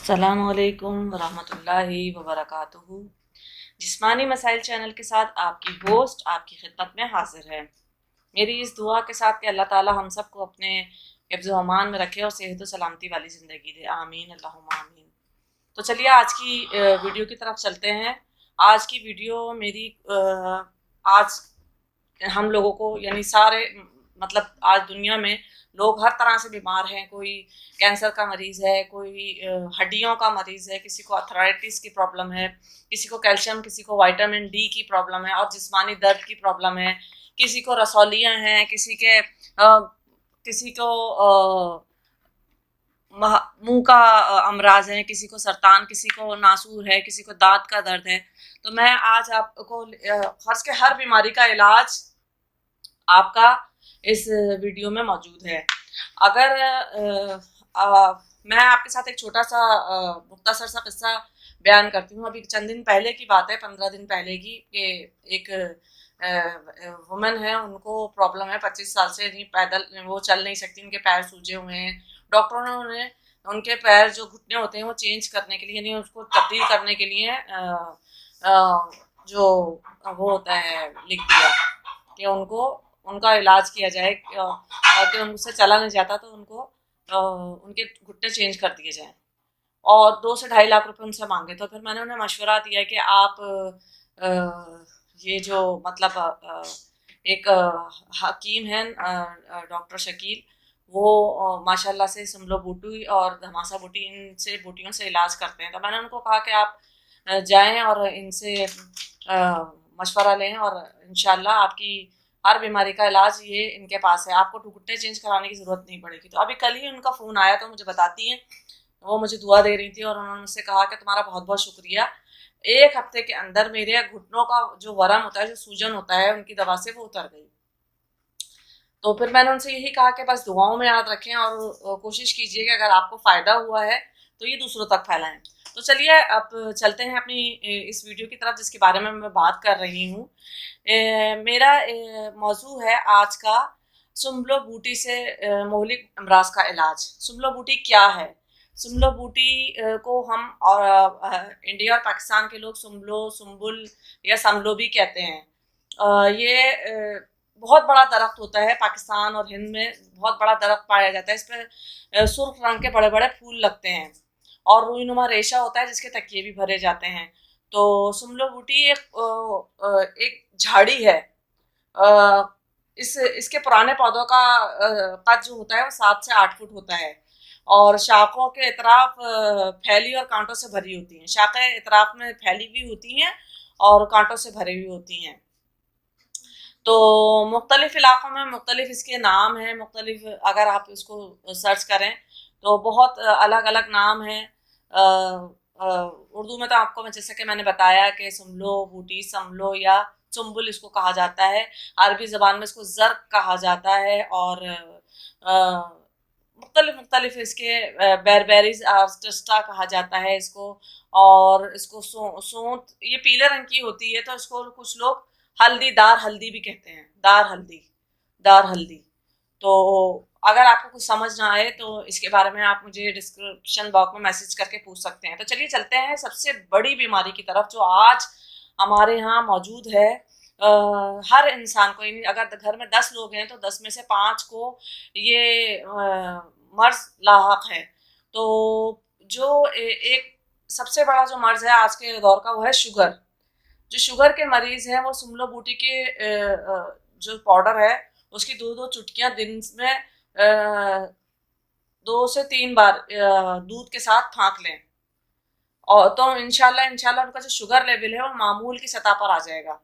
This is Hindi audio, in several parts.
अस्सलामुअलैकुम वरहमतुल्लाहि वबरकातुहू। जिस्मानी मसाइल चैनल के साथ आपकी होस्ट आपकी खिदमत में हाजिर है। मेरी इस दुआ के साथ कि अल्लाह ताला हम सबको अपने हिफ्ज़ व अमान में रखे और सेहत व सलामती वाली ज़िंदगी दे, आमीन अल्लाहुम्मा आमीन। तो चलिए आज की वीडियो की तरफ चलते हैं। आज की वीडियो मेरी आज हम लोगों को यानी सारे मतलब आज दुनिया में लोग हर तरह से बीमार हैं। कोई कैंसर का मरीज़ है, कोई हड्डियों का मरीज़ है, किसी को अर्थराइटिस की प्रॉब्लम है, किसी को कैल्शियम, किसी को विटामिन डी की प्रॉब्लम है और जिस्मानी दर्द की प्रॉब्लम है, किसी को रसौलियाँ हैं, किसी को मुंह का अमराज है, किसी को सरतान, किसी को नासूर है, किसी को दांत का दर्द है। तो मैं आज आपको फर्ज के हर बीमारी का इलाज आपका इस वीडियो में मौजूद है। अगर मैं आपके साथ एक छोटा सा मुख्तसर सा किस्सा बयान करती हूँ। अभी चंद दिन पहले की बात है, 15 दिन पहले की, कि एक वुमेन है, उनको प्रॉब्लम है, 25 साल से नहीं, पैदल वो चल नहीं सकती, उनके पैर सूजे हुए हैं। डॉक्टरों ने उन्हें उनके पैर जो घुटने होते हैं वो चेंज करने के लिए, यानी उसको तब्दील करने के लिए जो वो होता है लिख दिया कि उनको उनका इलाज किया जाए, कि उनसे चला नहीं जाता तो उनको उनके घुटने चेंज कर दिए जाएं। और 2 से 2.5 लाख रुपए उनसे मांगे। तो फिर मैंने उन्हें मशवरा दिया कि आप ये जो मतलब एक हकीम हैं डॉक्टर शकील, वो माशाल्लाह से सुमलो बूटी और धमासा बूटी, इनसे बूटियों से इलाज करते हैं। तो मैंने उनको कहा कि आप जाएं और इनसे मशवरा लें और इंशाल्लाह आपकी हर बीमारी का इलाज ये इनके पास है, आपको घुटने चेंज कराने की ज़रूरत नहीं पड़ेगी। तो अभी कल ही उनका फ़ोन आया तो मुझे बताती हैं, वो मुझे दुआ दे रही थी और उन्होंने मुझसे कहा कि तुम्हारा बहुत बहुत शुक्रिया, 1 हफ्ते के अंदर मेरे घुटनों का जो वरम होता है, जो सूजन होता है, उनकी दवा से वो उतर गई। तो फिर मैंने उनसे यही कहा कि बस दुआओं में याद रखें और कोशिश कीजिए कि अगर आपको फ़ायदा हुआ है तो ये दूसरों तक फैलाएं। तो चलिए अब चलते हैं अपनी इस वीडियो की तरफ जिसके बारे में मैं बात कर रही हूँ। मेरा मौजू है आज का सुमलो बूटी से मोहलिक अमराज का इलाज। सुमलो बूटी क्या है? सुमलो बूटी को हम इंडिया और पाकिस्तान के लोग सुमलो, सुम्बुल या समलो भी कहते हैं। ये बहुत बड़ा दरख्त होता है। पाकिस्तान और हिंद में बहुत बड़ा दरख्त पाया जाता है। इस पर सुर्ख रंग के बड़े बड़े फूल लगते हैं और रूईनुमा रेशा होता है जिसके तकिए भी भरे जाते हैं। तो सुमलो बूटी एक झाड़ी है। इसके पुराने पौधों का कद जो होता है वो 7 से 8 फुट होता है और शाखों के इतराफ फैली और कांटों से भरी होती हैं। शाखें इतराफ में फैली हुई होती हैं और कांटों से भरी हुई होती हैं। तो मुख्तलिफ इलाक़ों में मुख्तलिफ इसके नाम हैं। मुख्तलिफ अगर आप इसको सर्च करें तो बहुत अलग अलग नाम हैं। उर्दू में तो आपको मैं जैसे कि मैंने बताया कि सुमलो बूटी, समलो या चुम्बुल इसको कहा जाता है। अरबी ज़बान में इसको ज़र्क कहा जाता है और मुख्तलिफ इसके बेरबेरीज आर्स्टा कहा जाता है इसको। और इसको सोंत ये पीले रंग की होती है, तो इसको कुछ लोग हल्दीदार हल्दी भी कहते हैं। दार हल्दी। तो अगर आपको कुछ समझ ना आए तो इसके बारे में आप मुझे डिस्क्रिप्शन बॉक्स में मैसेज करके पूछ सकते हैं। तो चलिए चलते हैं सबसे बड़ी बीमारी की तरफ जो आज हमारे यहाँ मौजूद है। हर इंसान को, अगर घर में 10 लोग हैं तो 10 में से 5 को ये मर्ज लाहक है। तो जो एक सबसे बड़ा जो मर्ज है आज के दौर का वो है शुगर। जो शुगर के मरीज हैं वो सुमलो बूटी के जो पाउडर है उसकी 2-2 चुटकियां दिन में 2 से 3 बार दूध के साथ फाँक लें और तो इंशाल्लाह उनका जो शुगर लेवल है वो मामूल की सतह पर आ जाएगा।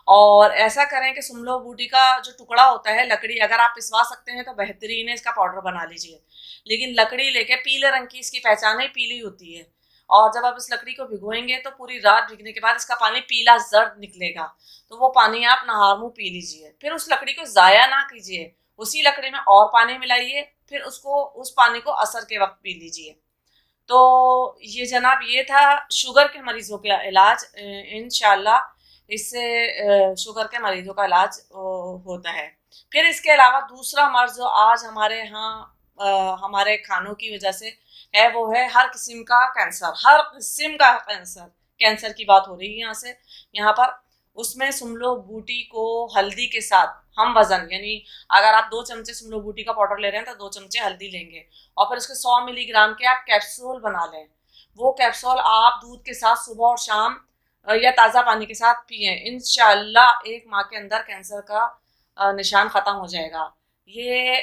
और ऐसा करें कि सुमलो बूटी का जो टुकड़ा होता है, लकड़ी अगर आप पिसवा सकते हैं तो बेहतरीन है, इसका पाउडर बना लीजिए। लेकिन लकड़ी लेके, पीले रंग की इसकी पहचान है, पीली होती है। और जब आप इस लकड़ी को भिगोएंगे तो पूरी रात भिगने के बाद इसका पानी पीला जर्द निकलेगा। तो वो पानी आप नहार मुँह पी लीजिए। फिर उस लकड़ी को ज़ाया ना कीजिए, उसी लकड़ी में और पानी मिलाइए, फिर उस पानी को असर के वक्त पी लीजिए। तो ये जनाब ये था शुगर के मरीजों का इलाज। इंशाल्लाह इससे शुगर के मरीजों का इलाज होता है। फिर इसके अलावा दूसरा मर्ज जो आज हमारे यहाँ हमारे खानों की वजह से है, वो है हर किस्म का कैंसर, हर किस्म का कैंसर। कैंसर की बात हो रही है यहाँ पर। उसमें सुमलो बूटी को हल्दी के साथ हम वजन, यानी अगर आप 2 चमचे सुमलो बूटी का पाउडर ले रहे हैं तो 2 चमचे हल्दी लेंगे, और फिर उसके 100 मिलीग्राम के आप कैप्सूल बना लें। वो कैप्सूल आप दूध के साथ सुबह और शाम या ताज़ा पानी के साथ पिए। इंशाल्लाह 1 माह के अंदर कैंसर का निशान ख़त्म हो जाएगा। ये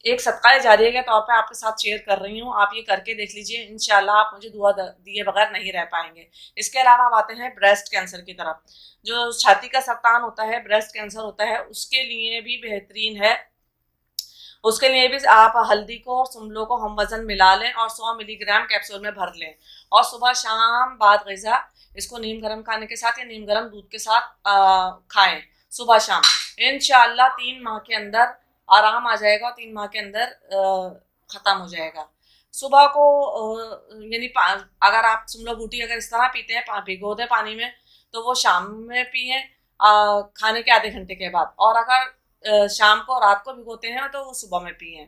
एक सदका जारिया के तौर पे आपके साथ शेयर कर रही हूँ, आप ये करके देख लीजिए, इंशाल्लाह आप मुझे दुआ दिए बगैर नहीं रह पाएंगे। इसके अलावा अब आते हैं ब्रेस्ट कैंसर की तरफ। जो छाती का सरतान होता है, ब्रेस्ट कैंसर होता है, उसके लिए भी बेहतरीन है। उसके लिए भी आप हल्दी को और सुमलो को हम वजन मिला लें और 100 मिलीग्राम कैप्सूल में भर लें, और सुबह शाम बाद ग़िज़ा इसको नीम गर्म खाने के साथ या नीम गर्म दूध के साथ खाएं सुबह शाम। इंशाल्लाह 3 माह के अंदर आराम आ जाएगा, 3 माह के अंदर ख़त्म हो जाएगा। सुबह को यानी अगर आप सुमलो बूटी अगर इस तरह पीते हैं, भिगो दें पानी में, तो वो शाम में पिए खाने के आधे घंटे के बाद, और अगर शाम को रात को भिगोते हैं तो वो सुबह में पिए।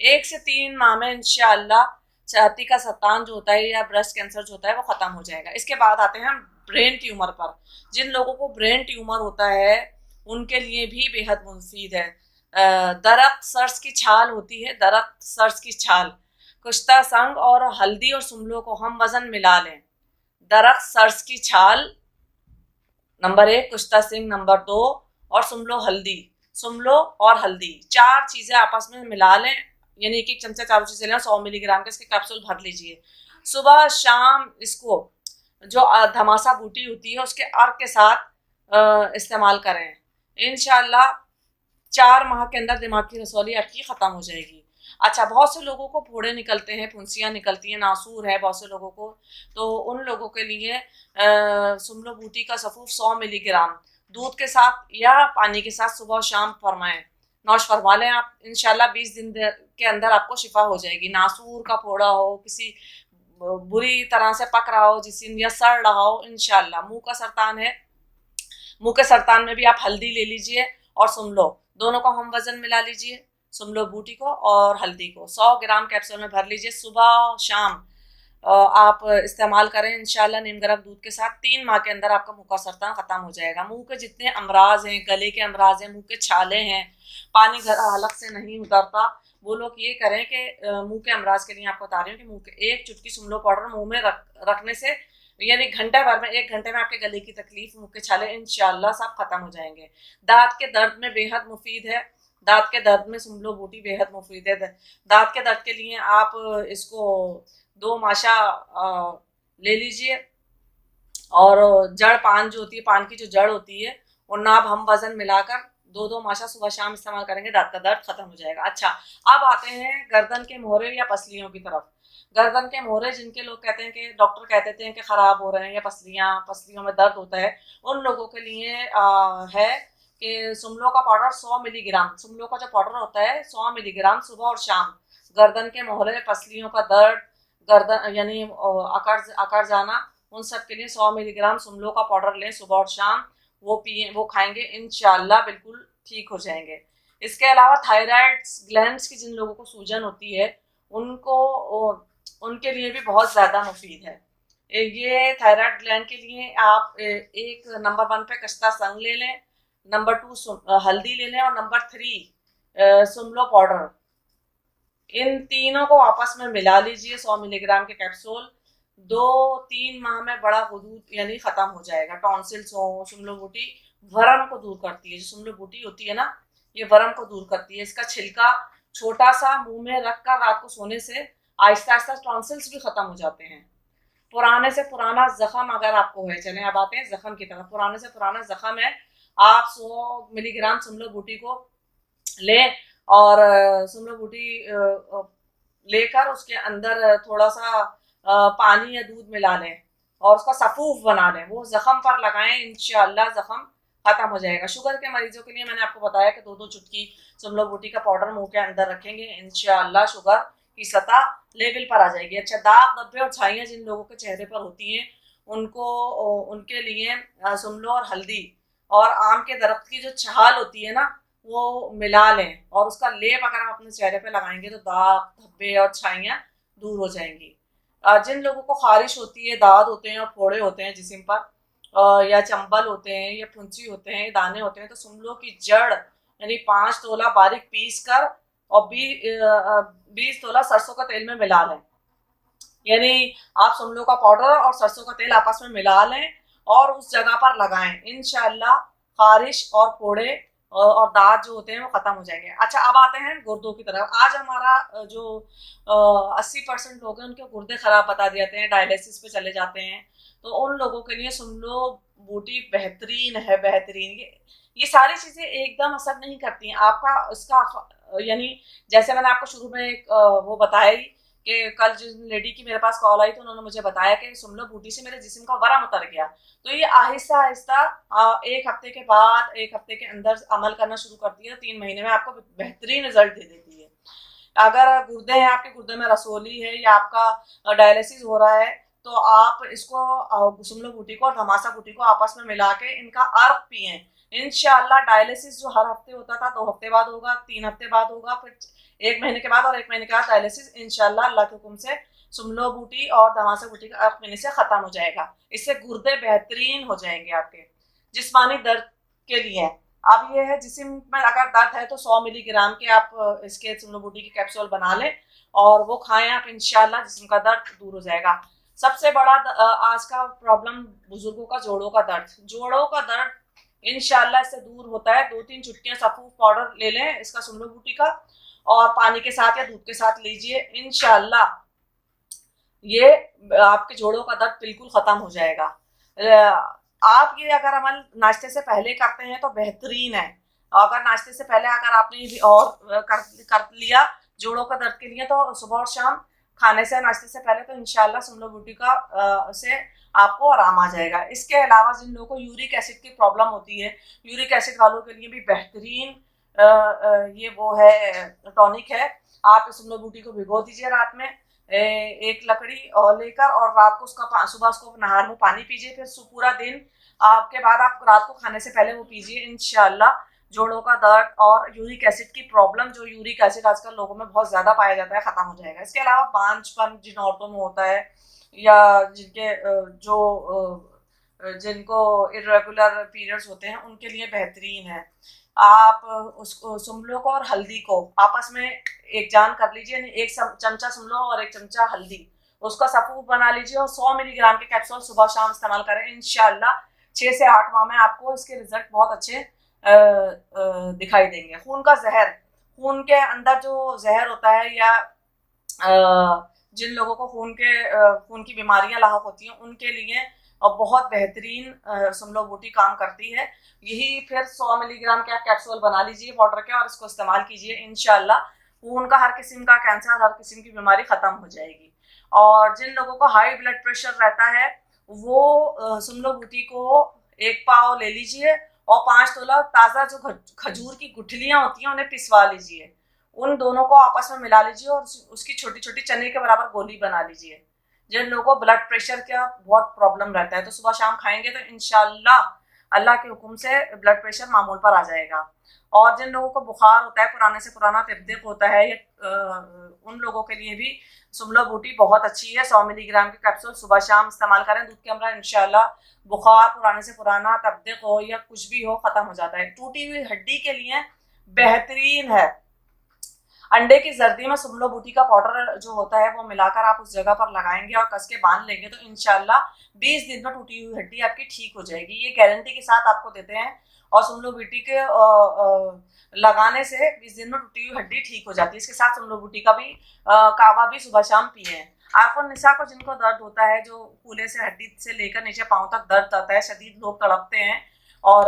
1 से 3 माह में इंशाल्लाह छाती का सरतान जो होता है या ब्रेस्ट कैंसर जो होता है वो ख़त्म हो जाएगा। इसके बाद आते हैं हम ब्रेन ट्यूमर पर। जिन लोगों को ब्रेन ट्यूमर होता है उनके लिए भी बेहद मुफीद है। दरख्त सर्स की छाल होती है, दरख्त सर्स की छाल, कुश्ता संग और हल्दी और सुमलो को हम वजन मिला लें। दरख्त सर्स की छाल नंबर 1, कुश्ता सिंग नंबर 2, और सुमलो हल्दी, सुमलो और हल्दी 4 चीज़ें आपस में मिला लें, यानी 1-1 चमचा चारों चीज़ें लें, 100 मिलीग्राम के इसके कैप्सूल भर लीजिए। सुबह शाम इसको जो धमासा बूटी होती है उसके अर्क के साथ इस्तेमाल करें। इंशाल्लाह 4 माह के अंदर दिमाग की रसौली आपकी ख़त्म हो जाएगी। अच्छा, बहुत से लोगों को फोड़े निकलते हैं, फुंसियाँ निकलती हैं, नासूर है बहुत से लोगों को, तो उन लोगों के लिए सुमलो बूटी का सफ़ूफ 100 मिलीग्राम दूध के साथ या पानी के साथ सुबह शाम फरमाएं, नौश फरमा लें आप। इंशाल्लाह 20 दिन के अंदर आपको शिफा हो जाएगी। नासूर का फोड़ा हो, किसी बुरी तरह से पक रहा हो जिसम या सड़ रहा हो, इंशाल्लाह। मुंह का सरतान है, मुंह के सरतान में भी आप हल्दी ले लीजिए और सुमलो, दोनों को हम वजन मिला लीजिए, सुमलो बूटी को और हल्दी को 100 ग्राम कैप्सूल में भर लीजिए। सुबह शाम आप इस्तेमाल करें इंशाल्लाह नीम गर्म दूध के साथ। 3 माह के अंदर आपका मुंह का सरतान ख़त्म हो जाएगा। मुंह के जितने अमराज हैं, गले के अमराज हैं, मुंह के छाले हैं, पानी हलक से नहीं उतरता, वो लोग ये करें कि मुंह के अमराज के लिए आपको बता रही हूँ कि मुंह के 1 चुटकी सुमलो पाउडर मुंह में रखने से, यानी घंटे भर में, 1 घंटे में आपके गले की तकलीफ, मुंह के छाले इंशाल्लाह सब खत्म हो जाएंगे। दांत के दर्द में बेहद मुफीद है, दांत के दर्द में सुमलो बूटी बेहद मुफीद है। दांत के दर्द के लिए आप इसको 2 माशा ले लीजिए, और जड़ पान जो होती है, पान की जो जड़ होती है, और नाब हम वजन मिलाकर 2-2 माशा सुबह शाम इस्तेमाल करेंगे, दांत का दर्द खत्म हो जाएगा। अच्छा, अब आते हैं गर्दन के मोहरे या पसलियों की तरफ। गर्दन के मोहरे जिनके लोग कहते हैं कि डॉक्टर कहते हैं कि ख़राब हो रहे हैं या पसलियों में दर्द होता है, उन लोगों के लिए है कि सुमलो का पाउडर 100 मिलीग्राम, सुमलो का जो पाउडर होता है 100 मिलीग्राम सुबह और शाम। गर्दन के मोहरे, पसलियों का दर्द, गर्दन यानी अकड़ जाना, उन सब के लिए 100 मिलीग्राम सुमलो का पाउडर लें सुबह और शाम, वो पिए, वो खाएंगे, इंशाल्लाह बिल्कुल ठीक हो जाएंगे। इसके अलावा थायराइड ग्लैंड्स की जिन लोगों को सूजन होती है उनके लिए भी बहुत ज़्यादा मुफीद है। ये थायराइड ग्लैंड के लिए आप एक नंबर 1 पे कश्ता संग ले लें, नंबर 2 हल्दी ले लें, और नंबर 3 सुमलो पाउडर। इन तीनों को आपस में मिला लीजिए, 100 मिलीग्राम के कैप्सूल। 2-3 माह में बड़ा वजूद यानी ख़त्म हो जाएगा। टॉन्सिल्स हो, सुमलो बूटी वर्म को दूर करती है, जो सुमलो बूटी होती है ना, ये वर्म को दूर करती है। इसका छिलका छोटा सा मुंह में रख कर रात को सोने से आहिस्ता आहिस्ता टॉन्सिल्स भी ख़त्म हो जाते हैं। पुराने से पुराना जख्म अगर आपको है, चलें अब आते हैं जख्म की तरफ। पुराने से पुराना जख्म है, आप 100 मिलीग्राम सुमलो बूटी को लें, और सुमलो बूटी लेकर उसके अंदर थोड़ा सा पानी या दूध मिला लें और उसका सफूफ बना लें, वो जख्म पर लगाएं, इंशाल्लाह जख्म खत्म हो जाएगा। शुगर के मरीजों के लिए मैंने आपको बताया कि 2-2 चुटकी सुमलो बूटी का पाउडर मुंह के अंदर रखेंगे, इंशाल्लाह शुगर की सतह लेवल पर आ जाएगी। अच्छा, दाग धब्बे और छाइयाँ जिन लोगों के चेहरे पर होती हैं उनके लिए सुमलो और हल्दी और आम के दरख्त की जो छाल होती है ना, वो मिला लें और उसका लेप अगर हम अपने चेहरे पे लगाएंगे तो दाग धब्बे और छाइयाँ दूर हो जाएंगी। जिन लोगों को खारिश होती है, दाद होते हैं और फोड़े होते हैं जिस्म पर, या चंबल होते हैं या फुंसी होते हैं, दाने होते हैं, तो सुमलो की जड़ यानी 5 तोला बारीक पीस कर और 20 तोला सरसों का तेल में मिला लें। यानी आप सुमलो का पाउडर और सरसों का तेल आपस में मिला लें और उस जगह पर लगाएं। इंशाल्लाह खारिश और फोड़े और दाद जो होते हैं वो खत्म हो जाएंगे। अच्छा, अब आते हैं गुर्दों की तरफ। आज हमारा जो 80% लोग हैं उनके गुर्दे खराब बता दिए जाते हैं, डायलिसिस पे चले जाते हैं, तो उन लोगों के लिए सुमलो बूटी बेहतरीन है, बेहतरीन। ये सारी चीजें एकदम असर नहीं करती हैं आपका इसका, यानी जैसे मैंने आपको शुरू में एक वो बताया ही कि कल जिस लेडी की मेरे पास कॉल आई तो उन्होंने मुझे बताया कि सुमलो बूटी से मेरे जिस्म का वरम उतर गया। तो ये आहिस्ता आहिस्ता 1 हफ्ते के बाद, 1 हफ्ते के अंदर अमल करना शुरू करती है, 3 महीने में आपको बेहतरीन रिजल्ट दे देती है। अगर गुर्दे हैं, आपके गुर्दे में रसोली है या आपका डायलिसिस हो रहा है, तो आप इसको सुमलो बूटी को और धमासा बूटी को आपस में मिला के इनका अर्क पिए। इंशाल्लाह डायलिसिस जो हर हफ्ते होता था 2 हफ्ते बाद होगा, 3 हफ्ते बाद होगा, फिर 1 महीने के बाद और 1 महीने के बाद डायलिसिस इंशाल्लाह अल्लाह के हुक्म से सुमलो बूटी और धमासा बूटी का अर्क पीने से खत्म हो जाएगा। इससे गुर्दे बेहतरीन हो जाएंगे आपके। जिस्मानी दर्द के लिए अब ये है, जिस्म में अगर दर्द है तो 100 मिलीग्राम के आप इसके सुमलो बूटी के कैप्सूल बना लें और वो खाएं आप, इंशाल्लाह जिस्म का दर्द दूर हो जाएगा। सबसे बड़ा आज का प्रॉब्लम बुजुर्गों का जोड़ों का दर्द। जोड़ों का दर्द इंशाल्लाह इससे दूर होता है। 2-3 चुटकियां सफूफ पाउडर ले लें इसका सुमलो बूटी का और पानी के साथ या दूध के साथ लीजिए, इंशाल्लाह ये आपके जोड़ों का दर्द बिल्कुल खत्म हो जाएगा। आप ये अगर अमल नाश्ते से पहले करते हैं तो बेहतरीन है। अगर नाश्ते से पहले अगर आपने ये भी और कर लिया जोड़ों का दर्द के लिए, तो सुबह और शाम खाने से नाश्ते से पहले तो इंशाल्लाह सुमलो बूटी का से आपको आराम आ जाएगा। इसके अलावा जिन लोगों को यूरिक एसिड की प्रॉब्लम होती है, यूरिक एसिड वालों के लिए भी बेहतरीन ये वो है टॉनिक है। आप सुमलो बूटी को भिगो दीजिए रात में, एक लकड़ी और लेकर, और रात को उसका सुबह उसको नहार में पानी पीजिए, फिर पूरा दिन आपके बाद आप रात को खाने से पहले वो पीजिए। इंशाल्लाह जोड़ों का दर्द और यूरिक एसिड की प्रॉब्लम, जो यूरिक एसिड आजकल लोगों में बहुत ज्यादा पाया जाता है, खत्म हो जाएगा। इसके अलावा बांझपन जिन औरतों में होता है या जिनको इरेगुलर पीरियड्स होते हैं, उनके लिए बेहतरीन है। आप उसको सुमलो को और हल्दी को आपस में एक जान कर लीजिए, एक चमचा सुमलो और 1 चमचा हल्दी, उसका सफूफ बना लीजिए और 100 मिलीग्राम के कैप्सूल सुबह शाम इस्तेमाल करें। इंशाल्लाह 6 से 8 माह में आपको इसके रिजल्ट बहुत अच्छे दिखाई देंगे। खून का जहर, खून के अंदर जो जहर होता है या जिन लोगों को खून की बीमारियां लाहक होती हैं, उनके लिए बहुत बेहतरीन सुमलो बूटी काम करती है। यही फिर 100 मिलीग्राम के आप कैप्सूल बना लीजिए पाउडर के और इसको इस्तेमाल कीजिए। इंशाल्लाह खून का हर किस्म का कैंसर, हर किस्म की बीमारी खत्म हो जाएगी। और जिन लोगों को हाई ब्लड प्रेशर रहता है वो सुमलो बूटी को 1 पाव ले लीजिए और 5 तोला ताज़ा जो खजूर की गुठलियां होती हैं उन्हें पिसवा लीजिए। उन दोनों को आपस में मिला लीजिए और उसकी छोटी छोटी चने के बराबर गोली बना लीजिए। जिन लोगों को ब्लड प्रेशर का बहुत प्रॉब्लम रहता है तो सुबह शाम खाएंगे तो इंशाल्लाह अल्लाह के हुक्म से ब्लड प्रेशर मामूल पर आ जाएगा। और जिन लोगों को बुखार होता है, पुराने से पुराना तिब्दिक होता है, उन लोगों के लिए भी सुमलो बूटी बहुत अच्छी है। 100 मिलीग्राम के कैप्सूल सुबह शाम इस्तेमाल करें दूध के हमरा, इंशाल्लाह बुखार, पुराने से पुराना तिब्दिक हो या कुछ भी हो, खत्म हो जाता है। टूटी हुई हड्डी के लिए बेहतरीन है। अंडे की जर्दी में सुमलो बूटी का पाउडर जो होता है वो मिलाकर आप उस जगह पर लगाएंगे और कस के बांध लेंगे तो इंशाल्लाह 20 दिन में टूटी हुई हड्डी आपकी ठीक हो जाएगी। ये गारंटी के साथ आपको देते हैं। और सुमलो बूटी के लगाने से 20 दिन में टूटी हुई हड्डी ठीक हो जाती है। इसके साथ सुमलो बूटी का भी कावा भी सुबह शाम पिए। आंखों निशा को जिनको दर्द होता है, जो कूल्हे से हड्डी से लेकर नीचे पांव तक दर्द आता है, शदीद लोग तड़पते हैं और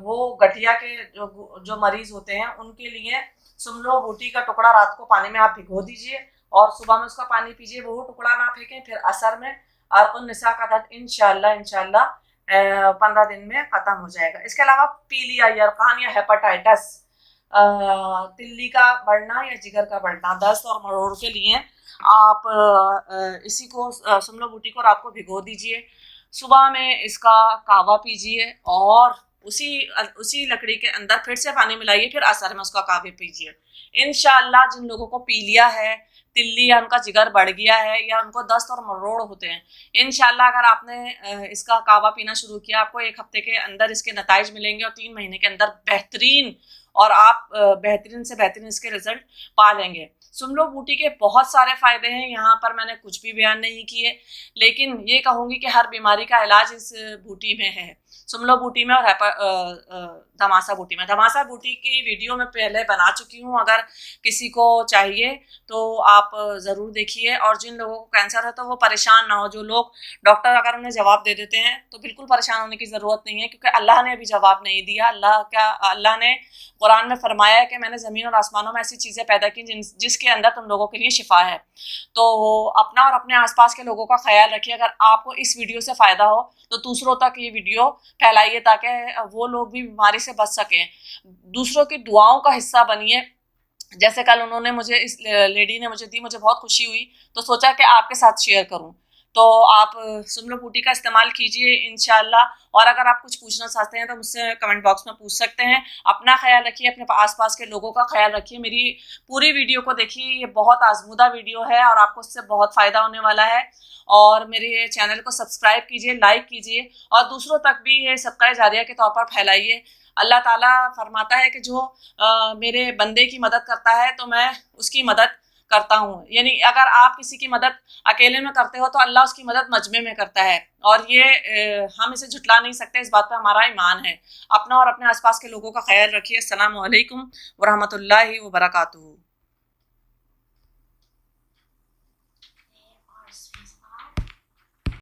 वो गठिया के जो मरीज होते हैं, उनके लिए सुमलो बूटी का टुकड़ा रात को पानी में आप भिगो दीजिए और सुबह में उसका पानी पीजिए। वो टुकड़ा ना फेंकें। फिर असर में आंखों निशा का दर्द इंशाल्लाह 15 दिन में खत्म हो जाएगा। इसके अलावा पीलिया, यरकान या हेपेटाइटिस, तिल्ली का बढ़ना या जिगर का बढ़ना, दस्त और मरोड़ के लिए आप इसी को सुमलो बूटी को रात को भिगो दीजिए, सुबह में इसका कावा पीजिए और उसी उसी लकड़ी के अंदर फिर से पानी मिलाइए, फिर असर में उसका कावे पीजिए। इंशाल्लाह जिन लोगों को पी लिया है, तिल्ली या उनका जिगर बढ़ गया है या उनको दस्त और मरोड़ होते हैं, इंशाल्लाह अगर आपने इसका कावा पीना शुरू किया, आपको 1 हफ्ते के अंदर इसके नताइज मिलेंगे और 3 महीने के अंदर बेहतरीन, और आप बेहतरीन से बेहतरीन इसके रिजल्ट पा लेंगे। सुमलो बूटी के बहुत सारे फायदे हैं, यहाँ पर मैंने कुछ भी बयान नहीं किए, लेकिन ये कहूँगी कि हर बीमारी का इलाज इस बूटी में है, सुमलो बूटी में और धमासा बूटी में। धमासा बूटी की वीडियो मैं पहले बना चुकी हूँ, अगर किसी को चाहिए तो आप ज़रूर देखिए। और जिन लोगों को कैंसर है तो वो परेशान ना हो, जो लोग डॉक्टर अगर उन्हें जवाब दे देते हैं तो बिल्कुल परेशान होने की ज़रूरत नहीं है, क्योंकि अल्लाह ने अभी जवाब नहीं दिया। अल्लाह ने कुरान में फरमाया है कि मैंने ज़मीन और आसमानों में ऐसी चीज़ें पैदा की जिसके अंदर तुम लोगों के लिए शिफा है। तो अपना और अपने आसपास के लोगों का ख्याल रखिए। अगर आपको इस वीडियो से फ़ायदा हो तो दूसरों तक ये वीडियो फैलाइए, ताकि वो लोग भी बीमारी से बच सकें। दूसरों की दुआओं का हिस्सा बनिए। जैसे कल उन्होंने मुझे, इस लेडी ने मुझे दी, मुझे बहुत खुशी हुई, तो सोचा कि आपके साथ शेयर करूं। तो आप सुमलो बूटी का इस्तेमाल कीजिए इंशाल्लाह। और अगर आप कुछ पूछना चाहते हैं तो मुझसे कमेंट बॉक्स में पूछ सकते हैं। अपना ख्याल रखिए, अपने आसपास के लोगों का ख्याल रखिए। मेरी पूरी वीडियो को देखिए, ये बहुत आजमूदा वीडियो है और आपको इससे बहुत फ़ायदा होने वाला है। और मेरे चैनल को सब्सक्राइब कीजिए, लाइक कीजिए और दूसरों तक भी ये सदका जारिया के तौर पर फैलाइए। अल्लाह ताला फरमाता है कि जो मेरे बंदे की मदद करता है तो मैं उसकी मदद करता हूँ। यानी अगर आप किसी की मदद अकेले में करते हो तो अल्लाह उसकी मदद मजमे में करता है, और ये हम इसे झुटला नहीं सकते, इस बात पर हमारा ईमान है। अपना और अपने आसपास के लोगों का ख्याल रखिए। अस्सलामु अलैकुम व रहमतुल्लाहि व बरकातुहू।